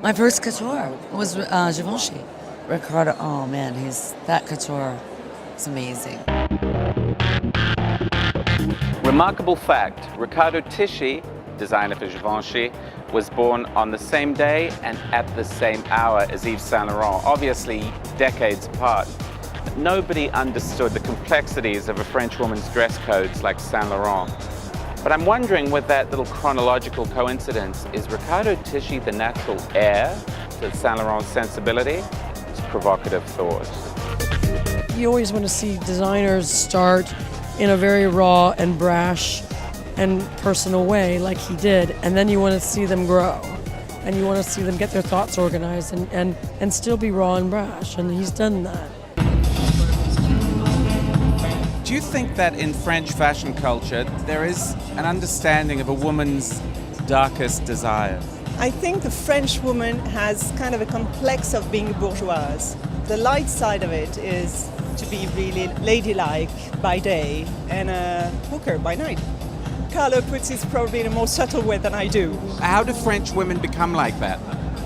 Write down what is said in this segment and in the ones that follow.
My first couture was Givenchy. Ricardo, oh man, that couture is amazing. Remarkable fact, Riccardo Tisci, designer for Givenchy, was born on the same day and at the same hour as Yves Saint Laurent, obviously decades apart. Nobody understood the complexities of a French woman's dress codes like Saint Laurent. But I'm wondering, with that little chronological coincidence, is Riccardo Tisci the natural heir to Saint Laurent's sensibility? It's a provocative thought. You always want to see designers start in a very raw and brash and personal way like he did, and then you want to see them grow. And you want to see them get their thoughts organized and still be raw and brash, and he's done that. Do you think that in French fashion culture there is an understanding of a woman's darkest desires? I think the French woman has kind of a complex of being bourgeoise. The light side of it is to be really ladylike by day and a hooker by night. Carlo puts it probably in a more subtle way than I do. How do French women become like that?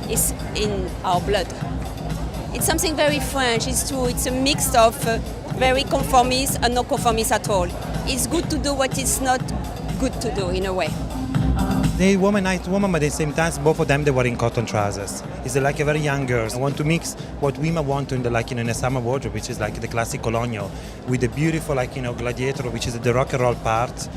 It's in our blood. It's something very French. It's true. It's a mix of very conformist and not conformist at all. It's good to do what is not good to do in a way. They womanize woman, but at the same time, both of them they were in cotton trousers. It's like a very young girl. I want to mix what women want in in a summer wardrobe, which is like the classic colonial, with the beautiful gladiator, which is the rock and roll part.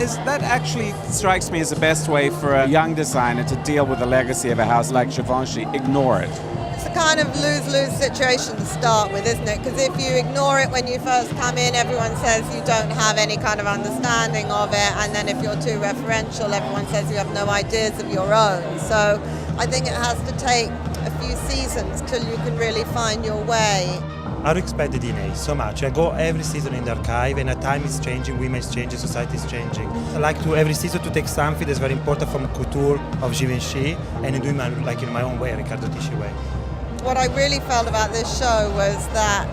Is that actually strikes me as the best way for a young designer to deal with the legacy of a house like Givenchy? Ignore it. It's a kind of lose-lose situation to start with, isn't it? Because if you ignore it when you first come in, everyone says you don't have any kind of understanding of it, and then if you're too referential, everyone says you have no ideas of your own. So I think it has to take a few seasons till you can really find your way. I respect the DNA so much. I go every season in the archive, and at time is changing, women is changing, society is changing. I like to every season to take something that's very important from couture of Givenchy and do my my own way, Riccardo Tisci way. What I really felt about this show was that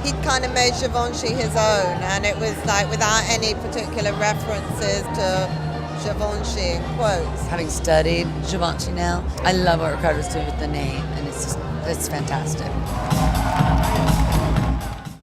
he'd kind of made Givenchy his own, and it was like without any particular references to Givenchy in quotes. Having studied Givenchy now, I love what Ricardo's doing with the name, and it's fantastic.